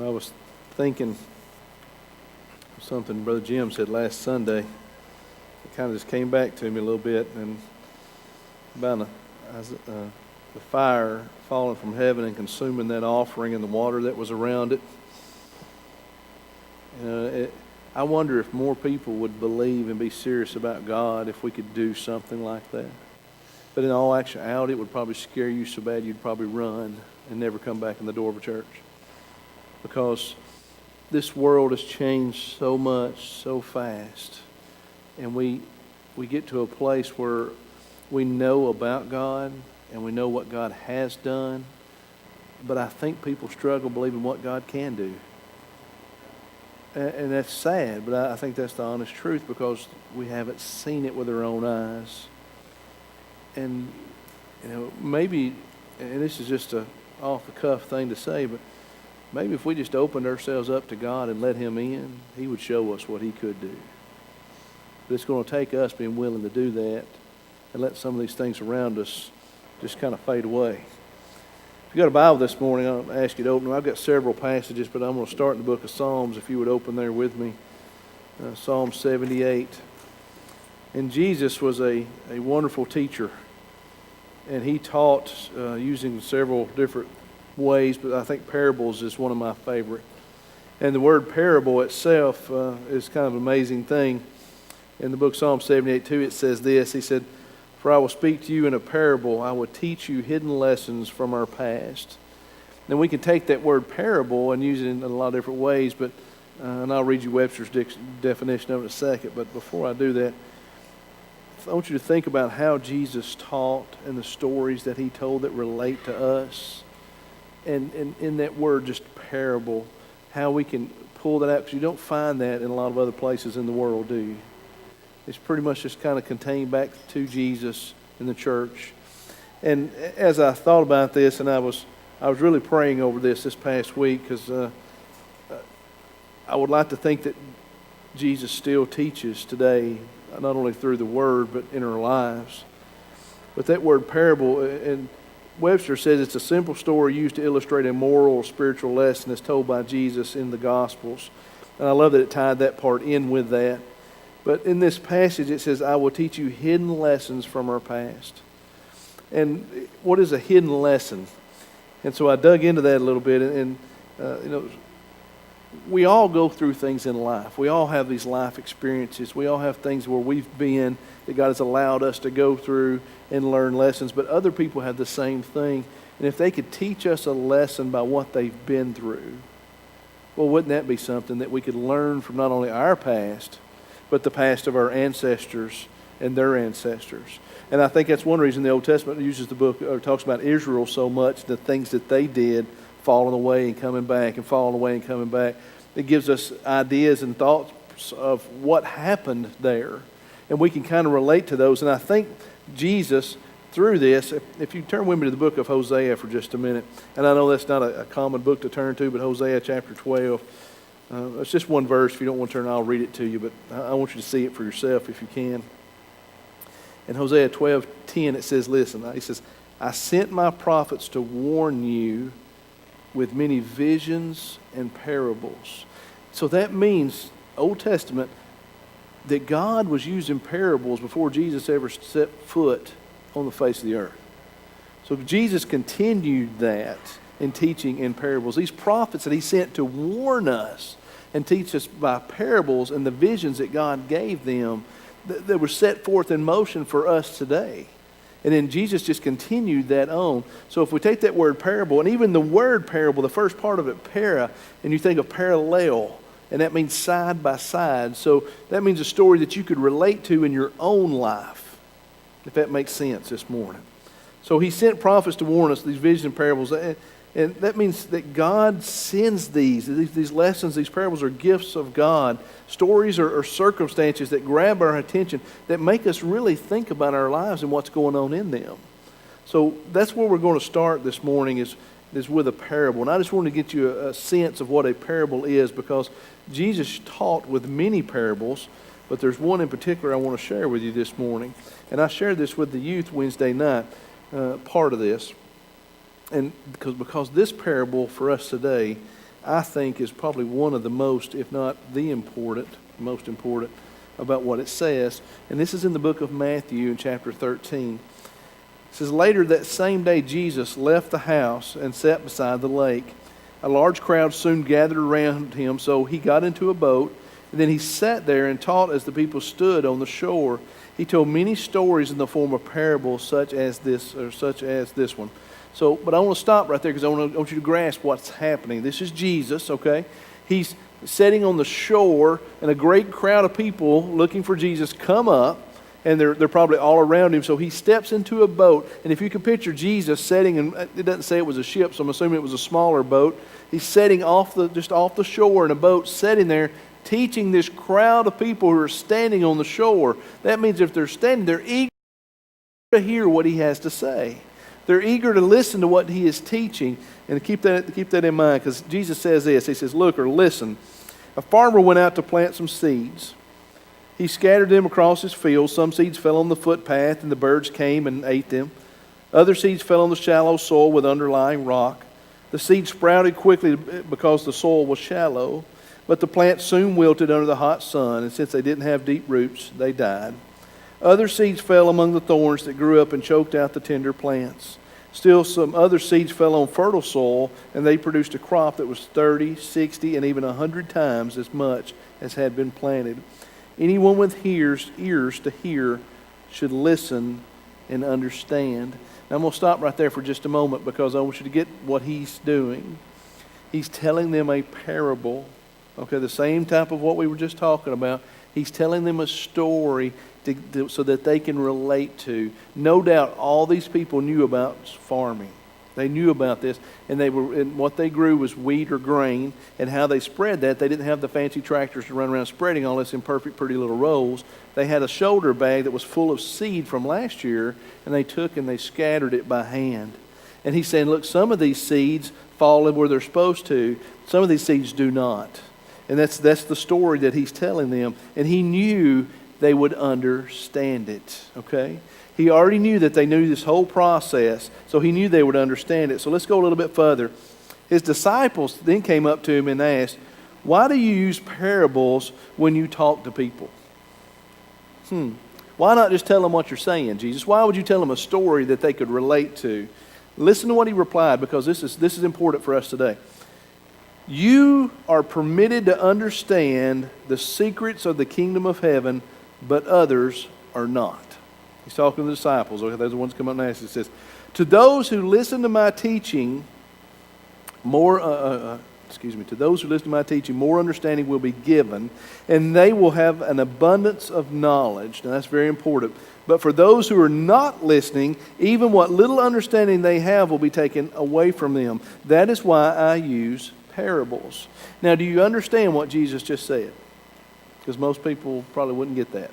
I was thinking of something Brother Jim said last Sunday. It kind of just came back to me a little bit, and about the fire falling from heaven and consuming that offering and the water that was around it. I wonder if more people would believe and be serious about God if we could do something like that. But in all actuality, it would probably scare you so bad you'd probably run and never come back in the door of a church. Because this world has changed so much, so fast. And we get to a place where we know about God and we know what God has done. But I think people struggle believing what God can do. And that's sad, but I think that's the honest truth because we haven't seen it with our own eyes. And, maybe, and this is just a off-the-cuff thing to say, but maybe if we just opened ourselves up to God and let Him in, He would show us what He could do. But it's going to take us being willing to do that and let some of these things around us just kind of fade away. If you got a Bible this morning, I'll ask you to open them. I've got several passages, but I'm going to start in the book of Psalms, if you would open there with me. Psalm 78. And Jesus was a wonderful teacher, and He taught using several different ways, but I think parables is one of my favorite. And the word parable itself is kind of an amazing thing. In the book Psalm 78 too, it says this. He said, "For I will speak to you in a parable. I will teach you hidden lessons from our past." Then we can take that word parable and use it in a lot of different ways, but and I'll read you Webster's definition of it in a second. But before I do that, I want you to think about how Jesus taught and the stories that He told that relate to us. And in that word, just parable, how we can pull that out, because you don't find that in a lot of other places in the world, do you? It's pretty much just kind of contained back to Jesus in the church. And as I thought about this, and I was really praying over this past week, because I would like to think that Jesus still teaches today, not only through the Word, but in our lives. But that word parable, and Webster says it's a simple story used to illustrate a moral or spiritual lesson that's told by Jesus in the Gospels. And I love that it tied that part in with that. But in this passage it says, "I will teach you hidden lessons from our past." And what is a hidden lesson? And so I dug into that a little bit. And we all go through things in life. We all have these life experiences. We all have things where we've been that God has allowed us to go through and learn lessons. But other people have the same thing. And if they could teach us a lesson by what they've been through, well, wouldn't that be something that we could learn from not only our past, but the past of our ancestors and their ancestors? And I think that's one reason the Old Testament uses the book, or talks about Israel so much, the things that they did, falling away and coming back, and falling away and coming back. It gives us ideas and thoughts of what happened there. And we can kind of relate to those. And I think Jesus, through this, if you turn with me to the book of Hosea for just a minute, and I know that's not a common book to turn to, but Hosea chapter 12, it's just one verse. If you don't want to turn, I'll read it to you, but I want you to see it for yourself if you can. In Hosea 12:10, it says, listen, he says, "I sent my prophets to warn you with many visions and parables." So that means, Old Testament, that God was using parables before Jesus ever set foot on the face of the earth. So Jesus continued that in teaching in parables. These prophets that He sent to warn us and teach us by parables and the visions that God gave them that were set forth in motion for us today. And then Jesus just continued that on. So if we take that word parable, and even the word parable, the first part of it, para, and you think of parallel, and that means side by side. So that means a story that you could relate to in your own life, if that makes sense this morning. So He sent prophets to warn us, these visions and parables. And that means that God sends these lessons, these parables are gifts of God. Stories or circumstances that grab our attention, that make us really think about our lives and what's going on in them. So that's where we're going to start this morning is with a parable. And I just want to get you a sense of what a parable is, because Jesus taught with many parables, but there's one in particular I want to share with you this morning. And I shared this with the youth Wednesday night, part of this. And because this parable for us today I think is probably one of the most, if not the most important about what it says. And this is in the book of Matthew in chapter 13. It says, later that same day Jesus left the house and sat beside the lake. A large crowd soon gathered around him, so he got into a boat, and then he sat there and taught as the people stood on the shore. He told many stories in the form of parables such as this one. So, but I want to stop right there because I want you to grasp what's happening. This is Jesus, okay? He's sitting on the shore, and a great crowd of people looking for Jesus come up, and they're probably all around him. So he steps into a boat, and if you can picture Jesus sitting, and it doesn't say it was a ship, so I'm assuming it was a smaller boat. He's sitting just off the shore in a boat, sitting there, teaching this crowd of people who are standing on the shore. That means if they're standing, they're eager to hear what he has to say. They're eager to listen to what he is teaching. And keep that in mind, because Jesus says this. He says, look, or listen, a farmer went out to plant some seeds. He scattered them across his field. Some seeds fell on the footpath, and the birds came and ate them. Other seeds fell on the shallow soil with underlying rock. The seeds sprouted quickly because the soil was shallow, but the plants soon wilted under the hot sun, and since they didn't have deep roots, they died. Other seeds fell among the thorns that grew up and choked out the tender plants. Still, some other seeds fell on fertile soil, and they produced a crop that was 30, 60, and even 100 times as much as had been planted. Anyone with ears to hear should listen and understand. Now, I'm going to stop right there for just a moment because I want you to get what he's doing. He's telling them a parable. Okay, the same type of what we were just talking about. He's telling them a story so that they can relate to. No doubt all these people knew about farming. They knew about this, and what they grew was wheat or grain, and how they spread that. They didn't have the fancy tractors to run around spreading all this in perfect, pretty little rolls. They had a shoulder bag that was full of seed from last year, and they took and they scattered it by hand. And he's saying, look, some of these seeds fall in where they're supposed to. Some of these seeds do not. And that's the story that he's telling them. And he knew they would understand it, okay? He already knew that they knew this whole process, so he knew they would understand it. So let's go a little bit further. His disciples then came up to him and asked, why do you use parables when you talk to people? Why not just tell them what you're saying, Jesus? Why would you tell them a story that they could relate to? Listen to what he replied, because this is important for us today. You are permitted to understand the secrets of the kingdom of heaven, but others are not. He's talking to the disciples. Okay, those are the ones who come up and ask. He says, to those who listen to my teaching, more understanding will be given, and they will have an abundance of knowledge. Now that's very important. But for those who are not listening, even what little understanding they have will be taken away from them. That is why I use parables. Now, do you understand what Jesus just said? Because most people probably wouldn't get that.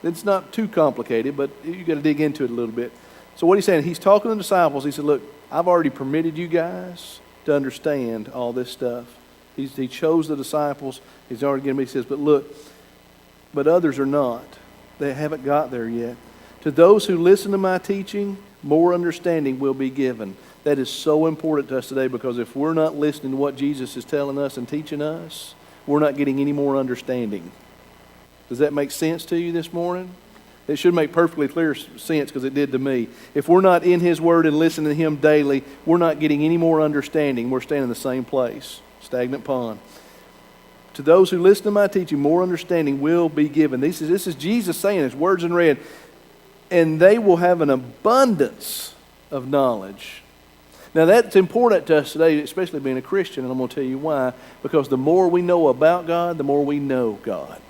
It's not too complicated, but you got to dig into it a little bit. So what he's saying, he's talking to the disciples. He said, look, I've already permitted you guys to understand all this stuff. He chose the disciples. He's already given me. He says, but look, but others are not. They haven't got there yet. To those who listen to my teaching, more understanding will be given. That is so important to us today, because if we're not listening to what Jesus is telling us and teaching us, we're not getting any more understanding. Does that make sense to you this morning? It should make perfectly clear sense, because it did to me. If we're not in His Word and listening to Him daily, we're not getting any more understanding. We're staying in the same place, stagnant pond. To those who listen to my teaching, more understanding will be given. This is Jesus saying, His words in red. And they will have an abundance of knowledge. Now that's important to us today, especially being a Christian, and I'm going to tell you why. Because the more we know about God, the more we know God.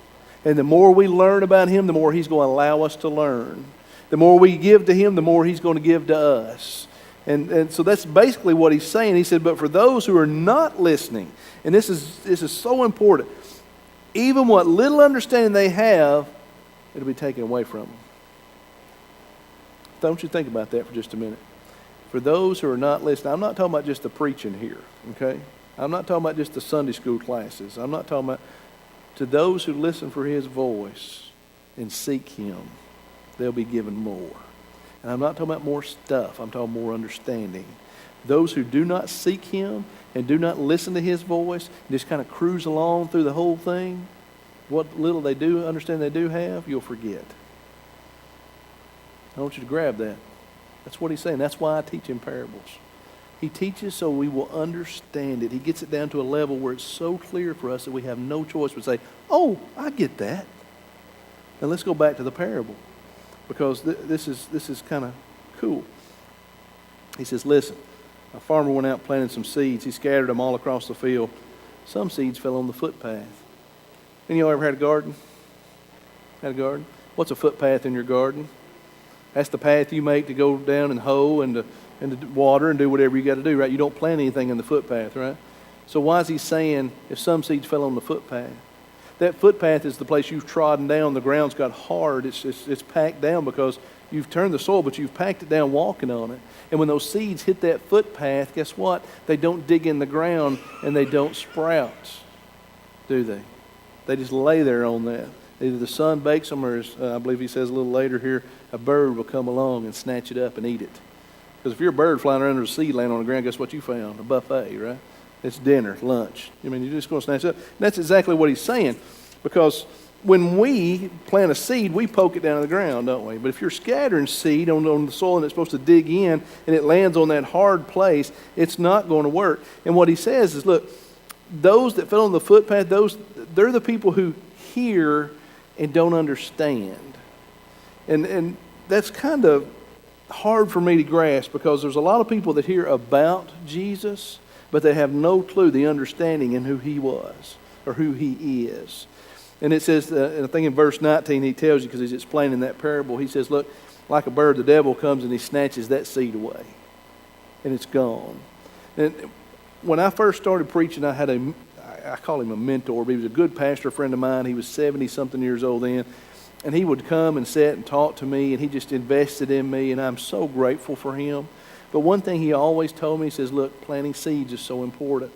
And the more we learn about Him, the more He's going to allow us to learn. The more we give to Him, the more He's going to give to us. And so that's basically what He's saying. He said, but for those who are not listening, and this is so important, even what little understanding they have, it'll be taken away from them. Don't you think about that for just a minute. For those who are not listening, I'm not talking about just the preaching here, okay? I'm not talking about just the Sunday school classes. I'm not talking about, to those who listen for His voice and seek Him, they'll be given more. And I'm not talking about more stuff. I'm talking more understanding. Those who do not seek him and do not listen to his voice, just kind of cruise along through the whole thing, what little they do understand they do have, you'll forget. I want you to grab that. That's what he's saying. That's why I teach in parables. He teaches so we will understand it. He gets it down to a level where it's so clear for us that we have no choice but say, oh, I get that. And let's go back to the parable, because this is kind of cool. He says, listen, a farmer went out planting some seeds. He scattered them all across the field. Some seeds fell on the footpath. Any of y'all ever had a garden? Had a garden? What's a footpath in your garden? That's the path you make to go down and hoe and to water and do whatever you got to do, right? You don't plant anything in the footpath, right? So why is he saying if some seeds fell on the footpath? That footpath is the place you've trodden down. The ground's got hard. It's packed down because you've turned the soil, but you've packed it down walking on it. And when those seeds hit that footpath, guess what? They don't dig in the ground and they don't sprout, do they? They just lay there on that. Either the sun bakes them or, as I believe he says a little later here, a bird will come along and snatch it up and eat it. Because if you're a bird flying around under a seed laying on the ground, guess what you found? A buffet, right? It's dinner, lunch. I mean, you're just going to snatch it up. And that's exactly what he's saying. Because when we plant a seed, we poke it down to the ground, don't we? But if you're scattering seed on the soil and it's supposed to dig in and it lands on that hard place, it's not going to work. And what he says is, look, those that fell on the footpath, they're the people who hear and don't understand. And that's kind of hard for me to grasp, because there's a lot of people that hear about Jesus, but they have no clue the understanding in who he was or who he is. And it says, I think in verse 19 he tells you, because he's explaining that parable, he says, look, like a bird, the devil comes and he snatches that seed away and it's gone. And when I first started preaching, I had I call him a mentor, but he was a good pastor friend of mine. He was 70-something years old then. And he would come and sit and talk to me, and he just invested in me, and I'm so grateful for him. But one thing he always told me, he says, look, planting seeds is so important.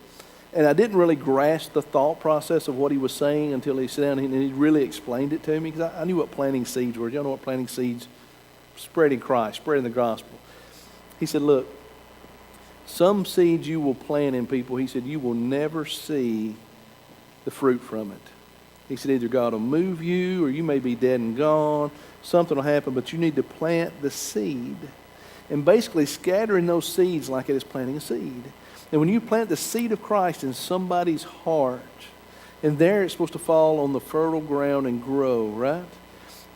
And I didn't really grasp the thought process of what he was saying until he sat down and he really explained it to me, because I knew what planting seeds were. Y'all know what planting seeds? Spreading Christ, spreading the gospel. He said, look, some seeds you will plant in people, he said, you will never see the fruit from it. He said, either God will move you or you may be dead and gone. Something will happen, but you need to plant the seed. And basically scattering those seeds like it is planting a seed. And when you plant the seed of Christ in somebody's heart, and there it's supposed to fall on the fertile ground and grow, right?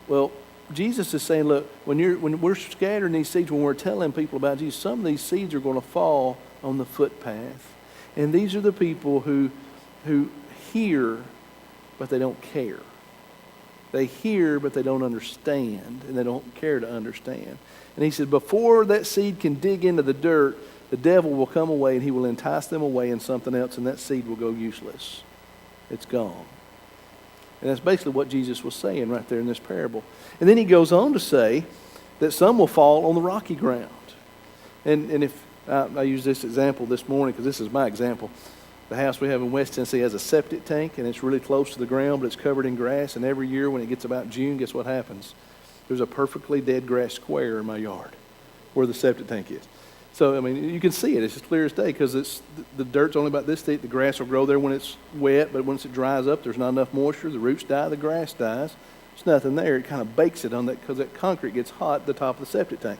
Well, Jesus is saying, look, when we're scattering these seeds, when we're telling people about Jesus, some of these seeds are going to fall on the footpath. And these are the people who hear, but they don't care. They hear, but they don't understand, and they don't care to understand. And he said, before that seed can dig into the dirt, the devil will come away and he will entice them away in something else, and that seed will go useless. It's gone. And that's basically what Jesus was saying right there in this parable. And then he goes on to say that some will fall on the rocky ground. And if I use this example this morning because this is my example. The house we have in West Tennessee has a septic tank, and it's really close to the ground, but it's covered in grass. And every year when it gets about June, guess what happens? There's a perfectly dead grass square in my yard where the septic tank is. So, I mean, you can see it. It's as clear as day because the dirt's only about this deep. The grass will grow there when it's wet, but once it dries up, there's not enough moisture. The roots die, the grass dies. There's nothing there. It kind of bakes it on that because that concrete gets hot at the top of the septic tank.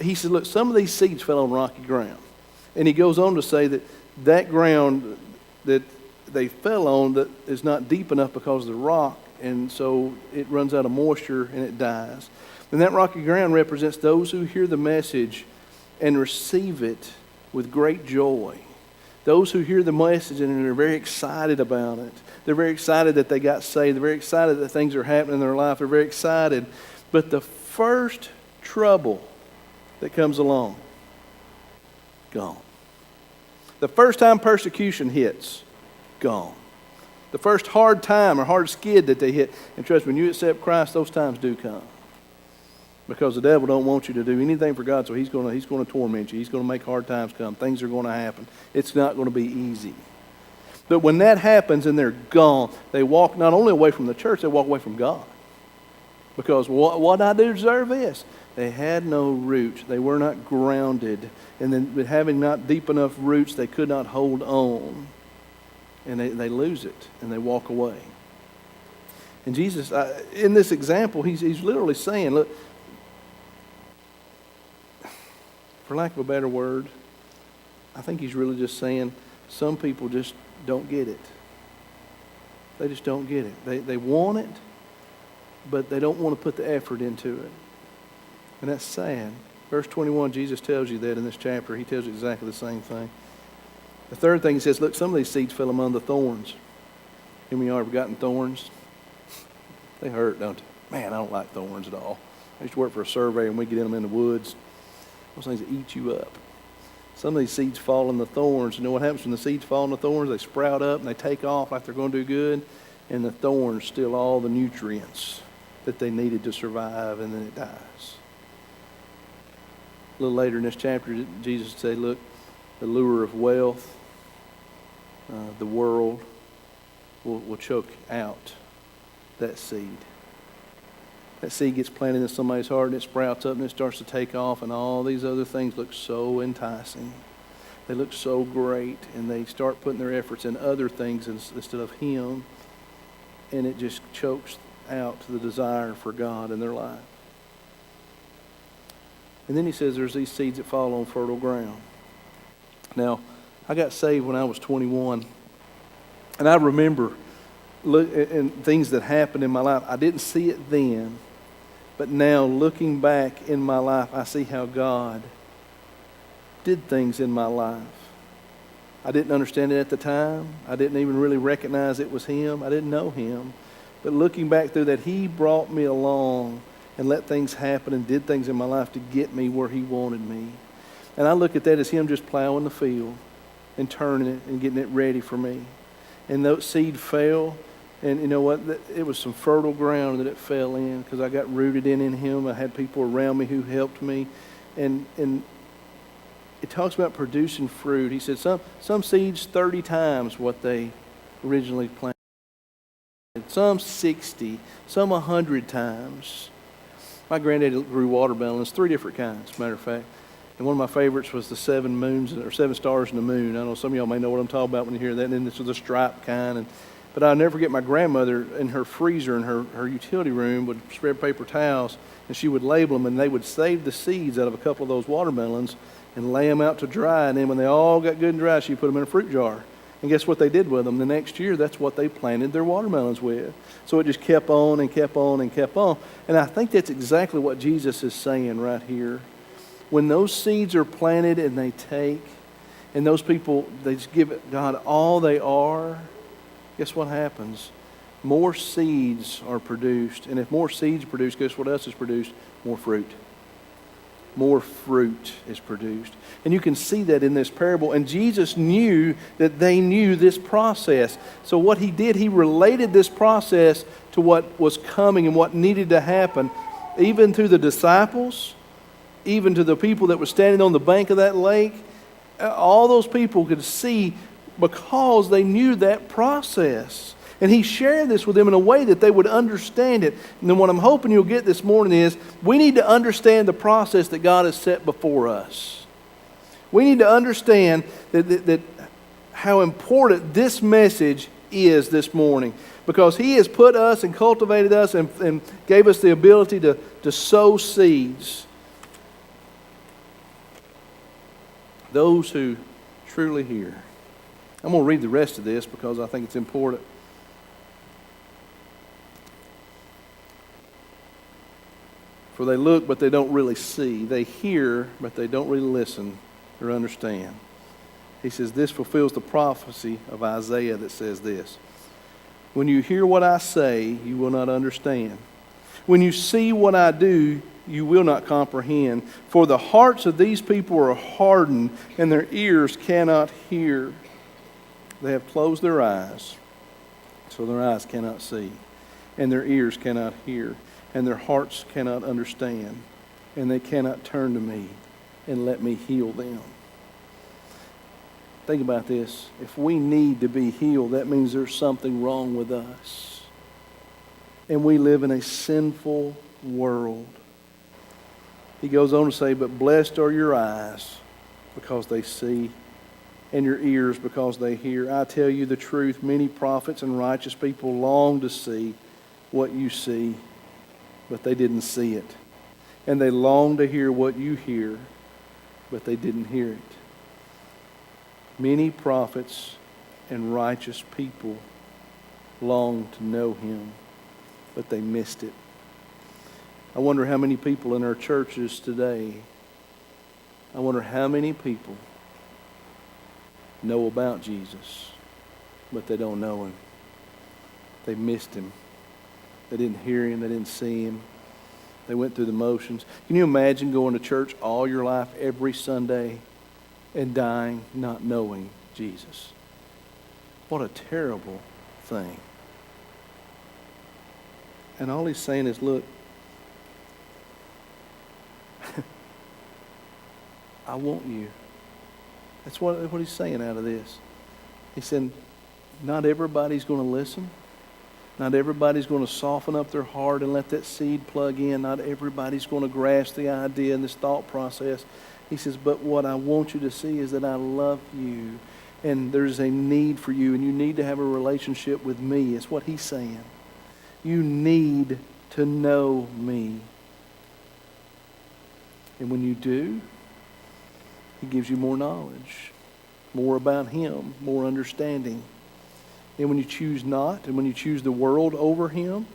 He said, look, some of these seeds fell on rocky ground. And he goes on to say that ground that they fell on that is not deep enough because of the rock, and so it runs out of moisture and it dies. And that rocky ground represents those who hear the message and receive it with great joy. Those who hear the message and are very excited about it. They're very excited that they got saved. They're very excited that things are happening in their life. They're very excited. But the first trouble that comes along, gone. The first time persecution hits, gone. The first hard time or hard skid that they hit, and trust me, when you accept Christ, those times do come. Because the devil don't want you to do anything for God, so he's going to torment you. He's going to make hard times come. Things are going to happen. It's not going to be easy. But when that happens and they're gone, they walk not only away from the church, they walk away from God. Because what I do deserve this? They had no root. They were not grounded. And then having not deep enough roots, they could not hold on. And they lose it, and they walk away. And Jesus, in this example, he's literally saying, look, for lack of a better word, I think he's really just saying some people just don't get it. They just don't get it. They want it, but they don't want to put the effort into it. And that's sad. Verse 21, Jesus tells you that in this chapter. He tells you exactly the same thing. The third thing he says, look, some of these seeds fell among the thorns. How many of y'all ever gotten thorns? They hurt, don't they? Man, I don't like thorns at all. I used to work for a surveyor, and we get in them in the woods. Those things eat you up. Some of these seeds fall in the thorns. You know what happens when the seeds fall in the thorns? They sprout up and they take off like they're going to do good, and the thorns steal all the nutrients that they needed to survive, and then it dies. A little later in this chapter, Jesus said, look, the lure of wealth, the world will choke out that seed. That seed gets planted in somebody's heart, and it sprouts up and it starts to take off, and all these other things look so enticing. They look so great, and they start putting their efforts in other things instead of Him, and it just chokes out the desire for God in their life. And then he says there's these seeds that fall on fertile ground. Now, I got saved when I was 21, and I remember and things that happened in my life. I didn't see it then, but now looking back in my life, I see how God did things in my life. I didn't understand it at the time. I didn't even really recognize it was Him. I didn't know Him. But looking back through that, He brought me along and let things happen and did things in my life to get me where He wanted me. And I look at that as Him just plowing the field and turning it and getting it ready for me. And that seed fell, and you know what? It was some fertile ground that it fell in because I got rooted in Him. I had people around me who helped me. And it talks about producing fruit. He said some seeds 30 times what they originally planted. Some 60, some 100 times. My granddaddy grew watermelons, 3 different kinds, as a matter of fact. And one of my favorites was the 7 moons, or 7 stars in the moon. I know some of y'all may know what I'm talking about when you hear that. And then this was the striped kind. But I'll never forget my grandmother in her freezer in her utility room would spread paper towels, and she would label them, and they would save the seeds out of a couple of those watermelons and lay them out to dry. And then when they all got good and dry, she put them in a fruit jar. And guess what they did with them? The next year, that's what they planted their watermelons with. So it just kept on and kept on and kept on. And I think that's exactly what Jesus is saying right here. When those seeds are planted and they take, and those people, they just give God all they are, guess what happens? More seeds are produced. And if more seeds are produced, guess what else is produced? More fruit. More fruit is produced. And you can see that in this parable. And Jesus knew that they knew this process. So what He did, He related this process to what was coming and what needed to happen, even to the disciples, even to the people that were standing on the bank of that lake. All those people could see because they knew that process. And He shared this with them in a way that they would understand it. And then what I'm hoping you'll get this morning is we need to understand the process that God has set before us. We need to understand that how important this message is this morning. Because He has put us and cultivated us and gave us the ability to sow seeds. Those who truly hear. I'm going to read the rest of this because I think it's important. For they look, but they don't really see. They hear, but they don't really listen or understand. He says, this fulfills the prophecy of Isaiah that says this. When you hear what I say, you will not understand. When you see what I do, you will not comprehend. For the hearts of these people are hardened, and their ears cannot hear. They have closed their eyes, so their eyes cannot see, and their ears cannot hear, and their hearts cannot understand, and they cannot turn to me and let me heal them. Think about this. If we need to be healed, that means there's something wrong with us. And we live in a sinful world. He goes on to say, but blessed are your eyes because they see, and your ears because they hear. I tell you the truth, many prophets and righteous people long to see what you see, but they didn't see it. And they long to hear what you hear, but they didn't hear it. Many prophets and righteous people long to know him, but they missed it. I wonder how many people in our churches today, I wonder how many people know about Jesus, but they don't know him. They missed him. They didn't hear him. They didn't see him. They went through the motions. Can you imagine going to church all your life, every Sunday, and dying not knowing Jesus? What a terrible thing. And all he's saying is, look, I want you. That's what he's saying out of this. He said, not everybody's going to listen. Not everybody's going to soften up their heart and let that seed plug in. Not everybody's going to grasp the idea and this thought process. He says, but what I want you to see is that I love you and there's a need for you and you need to have a relationship with me. It's what he's saying. You need to know me. And when you do, he gives you more knowledge, more about him, more understanding. And when you choose not, and when you choose the world over him,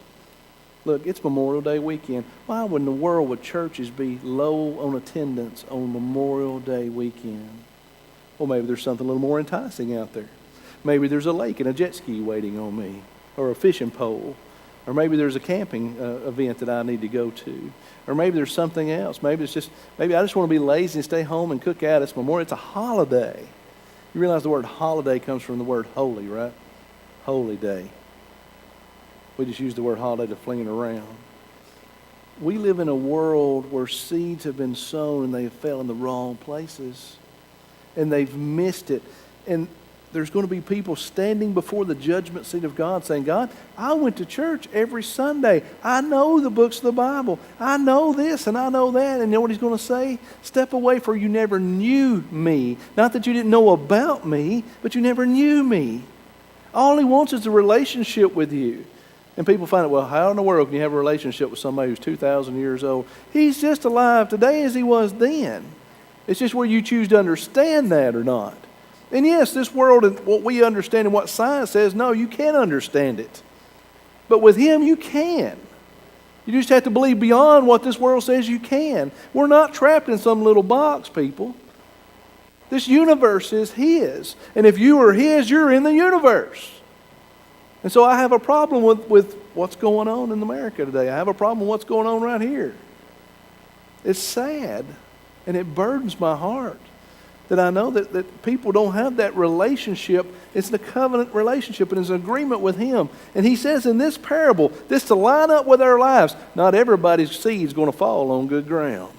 look, it's Memorial Day weekend. Why in the world would churches be low on attendance on Memorial Day weekend? Well, maybe there's something a little more enticing out there. Maybe there's a lake and a jet ski waiting on me, or a fishing pole. Or maybe there's a camping event that I need to go to. Or maybe there's something else. Maybe I just want to be lazy and stay home and cook out. It's Memorial. It's a holiday. You realize the word holiday comes from the word holy, right? Holy day. We just use the word holiday to fling it around. We live in a world where seeds have been sown and they fell in the wrong places. And they've missed it. And there's going to be people standing before the judgment seat of God saying, God, I went to church every Sunday. I know the books of the Bible. I know this and I know that. And you know what he's going to say? Step away, for you never knew me. Not that you didn't know about me, but you never knew me. All he wants is a relationship with you. And people find out, well, how in the world can you have a relationship with somebody who's 2,000 years old? He's just alive today as he was then. It's just where you choose to understand that or not. And yes, this world and what we understand and what science says, no, you can't understand it. But with him, you can. You just have to believe beyond what this world says you can. We're not trapped in some little box, people. This universe is his. And if you are his, you're in the universe. And so I have a problem with what's going on in America today. I have a problem with what's going on right here. It's sad, and it burdens my heart that I know that people don't have that relationship. It's the covenant relationship, and it's an agreement with him. And he says in this parable, this to line up with our lives, not everybody's seed is going to fall on good ground.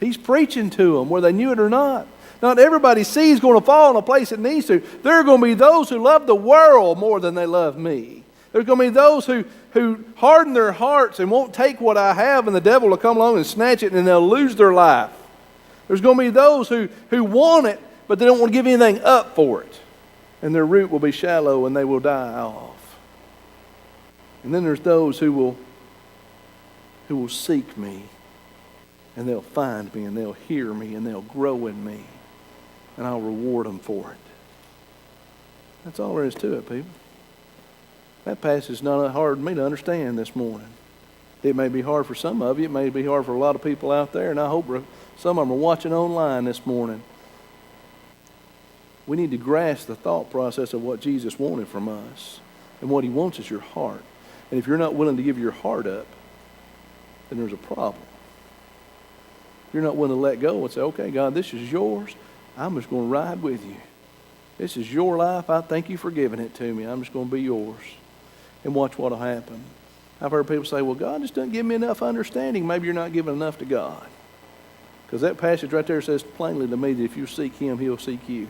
He's preaching to them, whether they knew it or not. Not everybody's seed is going to fall in a place it needs to. There are going to be those who love the world more than they love me. There's going to be those who harden their hearts and won't take what I have, and the devil will come along and snatch it, and they'll lose their life. There's going to be those who want it, but they don't want to give anything up for it. And their root will be shallow and they will die off. And then there's those who will seek me, and they'll find me, and they'll hear me, and they'll grow in me. And I'll reward them for it. That's all there is to it, people. That passage is not hard for me to understand this morning. It may be hard for some of you. It may be hard for a lot of people out there, and I hope some of them are watching online this morning. We need to grasp the thought process of what Jesus wanted from us. And what he wants is your heart. And if you're not willing to give your heart up, then there's a problem. If you're not willing to let go and say, okay, God, this is yours. I'm just going to ride with you. This is your life. I thank you for giving it to me. I'm just going to be yours. And watch what will happen. I've heard people say, well, God just doesn't give me enough understanding. Maybe you're not giving enough to God. Because that passage right there says plainly to me that if you seek him, he'll seek you.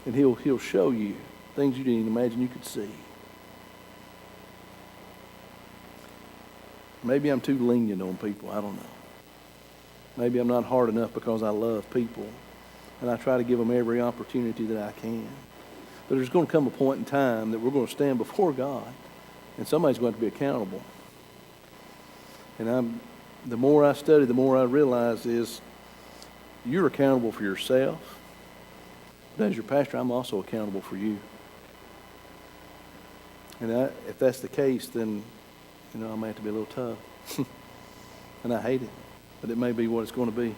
And he'll show you things you didn't imagine you could see. Maybe I'm too lenient on people. I don't know. Maybe I'm not hard enough because I love people, and I try to give them every opportunity that I can. But there's going to come a point in time that we're going to stand before God, and somebody's going to be accountable. And the more I study, the more I realize is you're accountable for yourself. But as your pastor, I'm also accountable for you. And if that's the case, then, I may have to be a little tough. And I hate it, but it may be what it's going to be.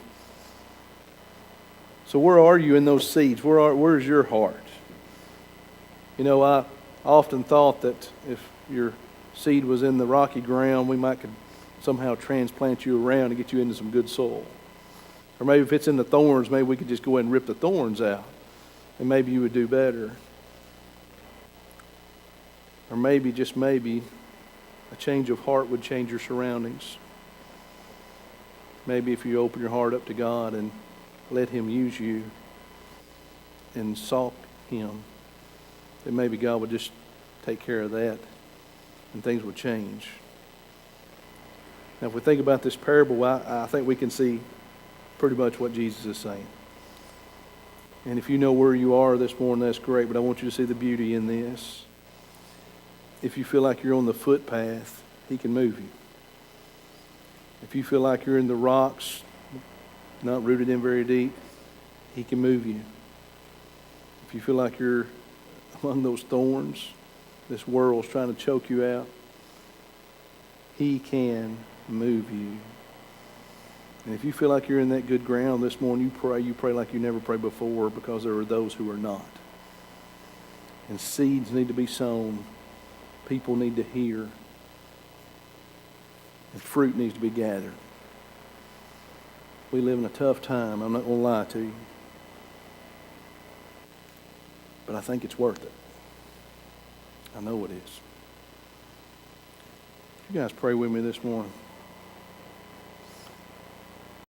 So where are you in those seeds? Where's your heart? I often thought that if your seed was in the rocky ground, we could somehow transplant you around and get you into some good soil. Or maybe if it's in the thorns, maybe we could just go ahead and rip the thorns out, and maybe you would do better. Or maybe, just maybe, a change of heart would change your surroundings. Maybe if you open your heart up to God and let Him use you and sought Him, then maybe God would just take care of that and things would change. Now, if we think about this parable, I think we can see pretty much what Jesus is saying. And if you know where you are this morning, that's great, but I want you to see the beauty in this. If you feel like you're on the footpath, He can move you. If you feel like you're in the rocks, not rooted in very deep, He can move you. If you feel like you're among those thorns, this world's trying to choke you out, He can move you. And if you feel like you're in that good ground this morning, you pray like you never prayed before, because there are those who are not. And seeds need to be sown. People need to hear. And fruit needs to be gathered. We live in a tough time. I'm not going to lie to you. But I think it's worth it. I know it is. You guys pray with me this morning.